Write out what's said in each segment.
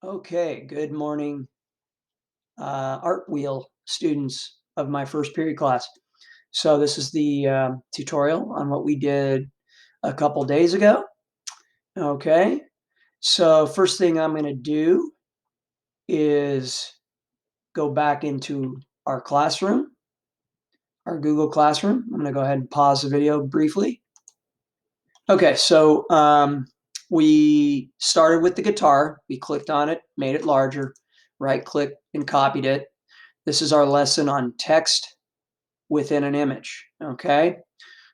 Okay, good morning, art wheel students of my first period class. So this is the tutorial on what we did a couple days ago. Okay, so first thing I'm going to do is go back into our classroom, our Google Classroom. I'm going to go ahead and pause the video briefly. Okay, so we started with the guitar. We clicked on it, made it larger, right click and copied it. This is our lesson on text within an image, okay?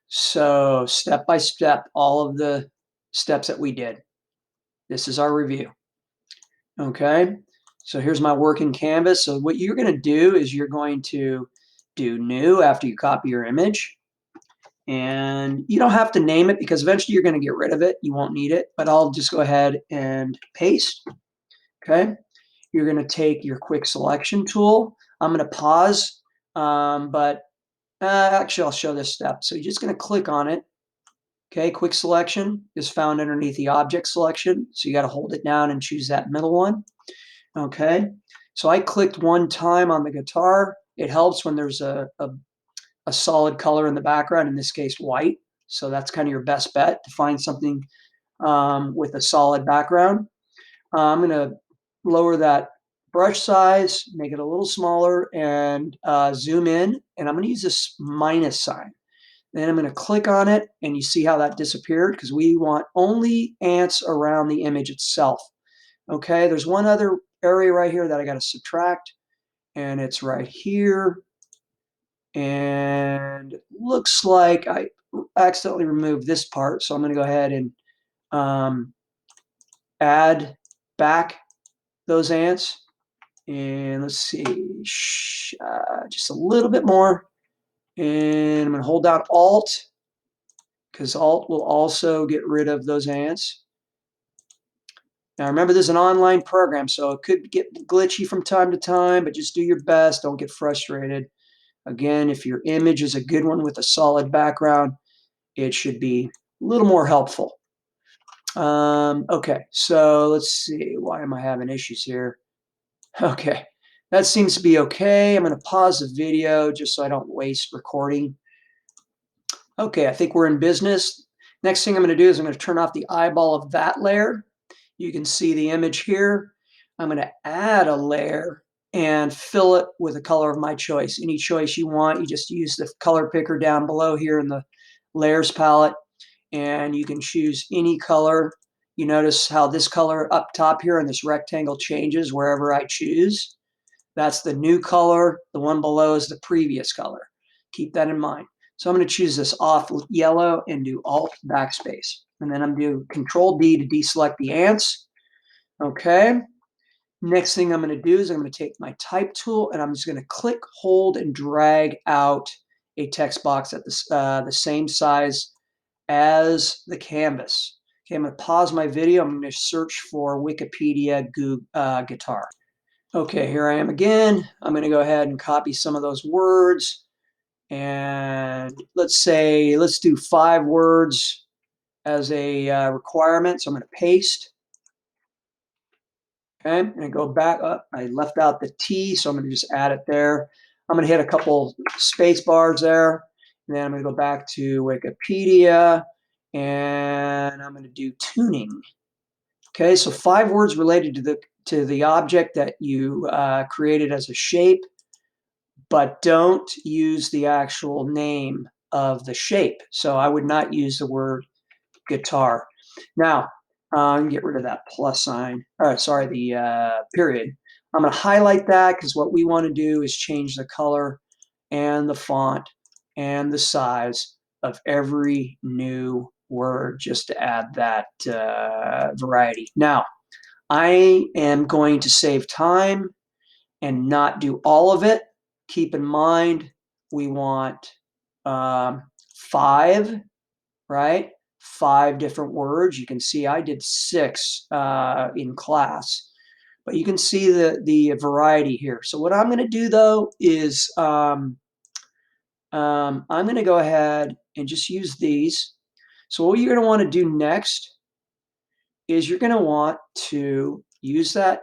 So step by step, all of the steps that we did. This is our review, okay? So here's my working canvas. So what you're gonna do is you're going to do new after you copy your image. And you don't have to name it because eventually you're gonna get rid of it. You won't need it, but I'll just go ahead and paste, okay? You're gonna take your quick selection tool. I'm gonna pause, but actually, I'll show this step. So you're just going to click on it. Okay, quick selection is found underneath the object selection. So you got to hold it down and choose that middle one. Okay, so I clicked one time on the guitar. It helps when there's a solid color in the background, in this case, white. So that's kind of your best bet to find something with a solid background. I'm going to lower that brush size, make it a little smaller, and zoom in. And I'm going to use this minus sign. Then I'm going to click on it, and you see how that disappeared because we want only ants around the image itself. Okay, there's one other area right here that I got to subtract, and it's right here. And it looks like I accidentally removed this part, so I'm going to go ahead and add back those ants. And let's see, just a little bit more. And I'm going to hold down Alt because Alt will also get rid of those ants. Now remember, this is an online program, so it could get glitchy from time to time, but just do your best. Don't get frustrated. Again, if your image is a good one with a solid background, it should be a little more helpful. Okay, so let's see. Why am I having issues here? Okay, that seems to be okay. I'm going to pause the video just so I don't waste recording. Okay, I think we're in business. Next thing I'm going to do is I'm going to turn off the eyeball of that layer. You can see the image here. I'm going to add a layer and fill it with a color of my choice. Any choice you want, you just use the color picker down below here in the layers palette, and you can choose any color. You notice how this color up top here in this rectangle changes wherever I choose. That's the new color. The one below is the previous color. Keep that in mind. So I'm going to choose this off yellow and do Alt backspace. And then I'm going to do Control D to deselect the ants. Okay. Next thing I'm going to do is I'm going to take my type tool and I'm just going to click, hold, and drag out a text box at the same size as the canvas. Okay, I'm going to pause my video. I'm going to search for Wikipedia guitar. Okay, here I am again. I'm going to go ahead and copy some of those words. And let's do 5 words as a requirement. So I'm going to paste. Okay, I'm going to go back up. I left out the T, so I'm going to just add it there. I'm going to hit a couple space bars there. And then I'm going to go back to Wikipedia. And I'm going to do tuning. Okay, so 5 words related to the object that you created as a shape, but don't use the actual name of the shape. So I would not use the word guitar. Now, get rid of that plus sign, or sorry, the period. I'm going to highlight that because what we want to do is change the color and the font and the size of every new word just to add that variety. Now, I am going to save time and not do all of it. Keep in mind, we want 5, right? 5 different words. You can see I did 6 in class, but you can see the variety here. So what I'm going to do though is I'm going to go ahead and just use these. So what you're going to want to do next is you're going to want to use that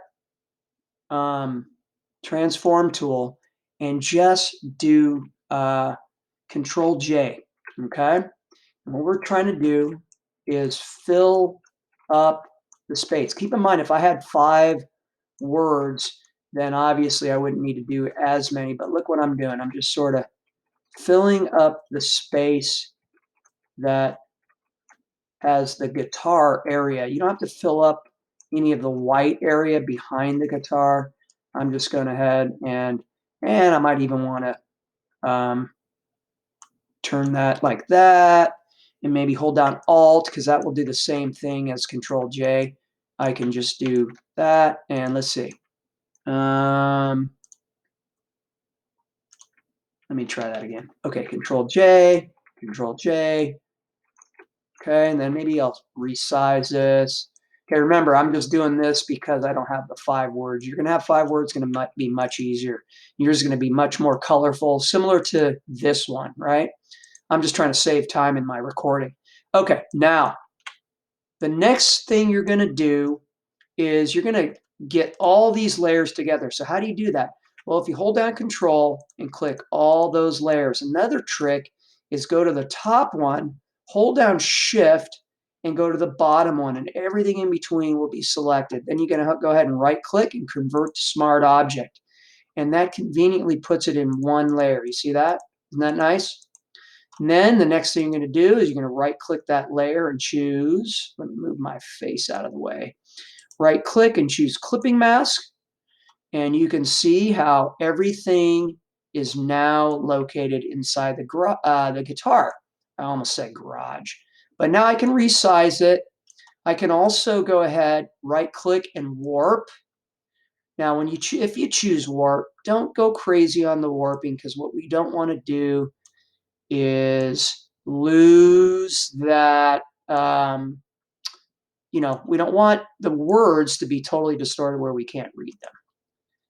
transform tool and just do Control J, okay? And what we're trying to do is fill up the space. Keep in mind, if I had 5 words, then obviously I wouldn't need to do as many, but look what I'm doing. I'm just sort of filling up the space that has the guitar area. You don't have to fill up any of the white area behind the guitar. I'm just going ahead and I might even want to turn that like that, and maybe hold down Alt because that will do the same thing as Control J. I can just do that, and let's see. Let me try that again. Okay, Control J, Control J. Okay, and then maybe I'll resize this. Okay, remember, I'm just doing this because I don't have the 5 words. You're going to have 5 words, going to be much easier. Yours is going to be much more colorful, similar to this one, right? I'm just trying to save time in my recording. Okay, now, the next thing you're going to do is you're going to get all these layers together. So how do you do that? Well, if you hold down Control and click all those layers, another trick is go to the top one, hold down Shift, and go to the bottom one, and everything in between will be selected. Then you're going to go ahead and right-click and convert to Smart Object. And that conveniently puts it in one layer. You see that? Isn't that nice? And then the next thing you're going to do is you're going to right-click that layer and choose, let me move my face out of the way, right-click and choose Clipping Mask, and you can see how everything is now located inside the guitar. I almost said garage. But now I can resize it. I can also go ahead, right-click and warp. Now, if you choose warp, don't go crazy on the warping, because what we don't want to do is lose that, we don't want the words to be totally distorted where we can't read them.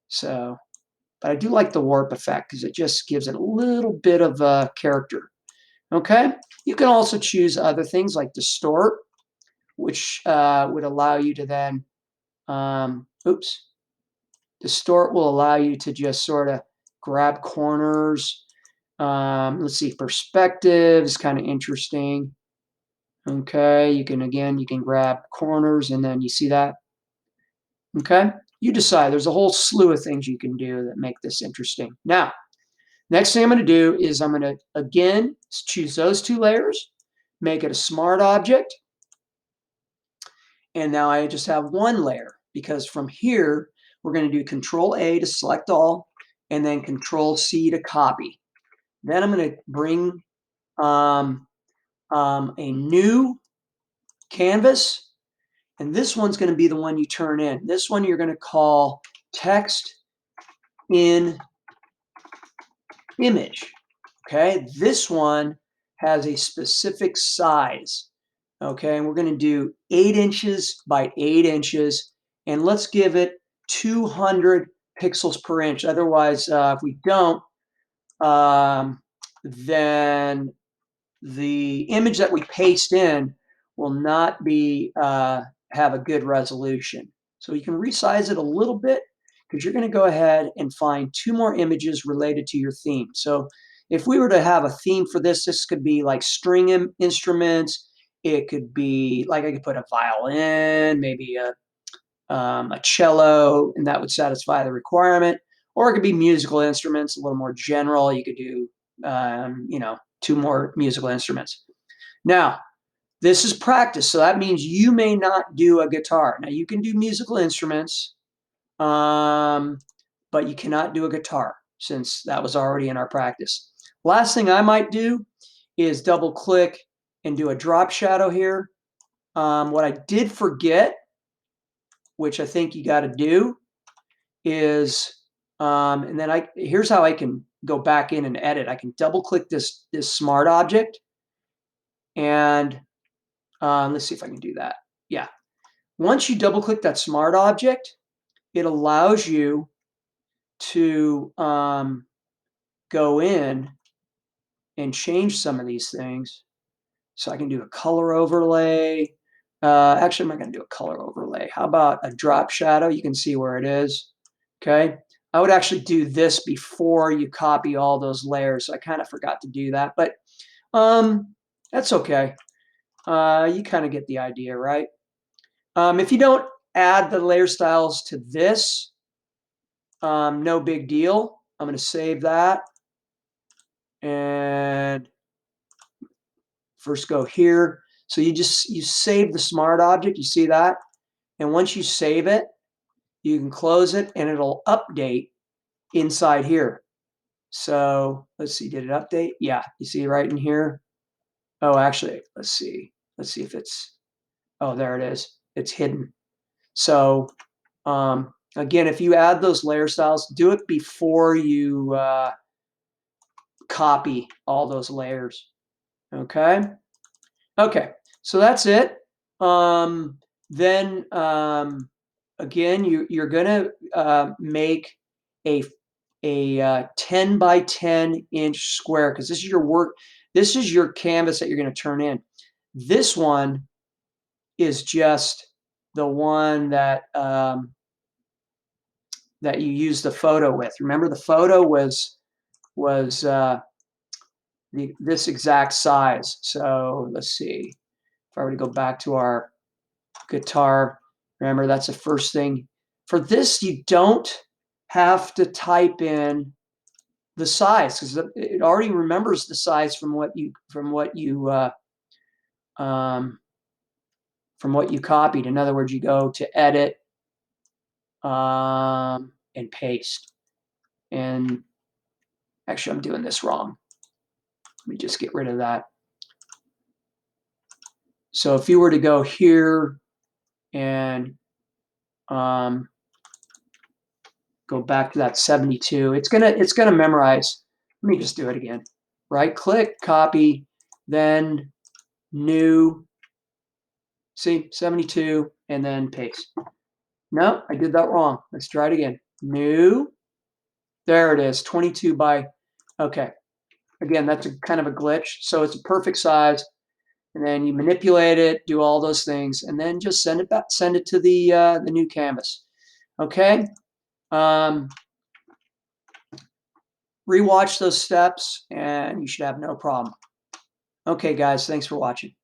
So, but I do like the warp effect because it just gives it a little bit of a character. Okay, you can also choose other things like distort, which would allow you to then, distort will allow you to just sort of grab corners. Let's see, perspective is kind of interesting. Okay, you can grab corners, and then you see that. Okay, you decide. There's a whole slew of things you can do that make this interesting. Now, next thing I'm going to do is I'm going to, again, choose those 2 layers, make it a smart object, and now I just have 1 layer, because from here, we're going to do Control A to select all, and then Control C to copy. Then I'm going to bring a new canvas, and this one's going to be the one you turn in. This one you're going to call text in image. Okay, this one has a specific size. Okay, and we're going to do 8 inches by 8 inches, and let's give it 200 pixels per inch. Otherwise, if we don't, then the image that we paste in will not be have a good resolution. So you can resize it a little bit, because you're going to go ahead and find 2 more images related to your theme. So if we were to have a theme for this, this could be like string instruments. It could be like, I could put a violin, maybe a cello, and that would satisfy the requirement. Or it could be musical instruments, a little more general. You could do, 2 more musical instruments. Now, this is practice, so that means you may not do a guitar. Now, you can do musical instruments, but you cannot do a guitar, since that was already in our practice. Last thing I might do is double click and do a drop shadow here. What I did forget, which I think you got to do, is, and then here's how I can go back in and edit. I can double click this smart object, and let's see if I can do that. Yeah. Once you double click that smart object, it allows you to go in and change some of these things. So I can do a color overlay. Actually, I'm not going to do a color overlay. How about a drop shadow? You can see where it is. Okay. I would actually do this before you copy all those layers. I kind of forgot to do that, but that's okay. You kind of get the idea, right? If you don't add the layer styles to this, no big deal. I'm going to save that. And first go here. So you save the smart object. You see that? And once you save it, you can close it and it'll update inside here. So let's see, did it update? Yeah, you see right in here. Oh, actually, let's see. Let's see if it's, oh, there it is. It's hidden. So again, if you add those layer styles, do it before you copy all those layers. Okay. Okay. So that's it. Then again, you're gonna make a 10 by 10 inch square because this is your work. This is your canvas that you're going to turn in. This one is just the one that that you use the photo with. Remember, the photo was this exact size. So let's see. If I were to go back to our guitar, remember that's the first thing. For this, you don't have to type in the size because it already remembers the size from what you copied. In other words, you go to edit and paste. And actually, I'm doing this wrong. Let me just get rid of that. So if you were to go here and go back to that 72, it's gonna memorize. Let me just do it again. Right click, copy, then new. See, 72, and then paste. No, I did that wrong. Let's try it again. New. There it is, 22 by, okay. Again, that's a kind of a glitch. So it's a perfect size. And then you manipulate it, do all those things, and then just send it back, send it to the new canvas. Okay. Rewatch those steps and you should have no problem. Okay, guys, thanks for watching.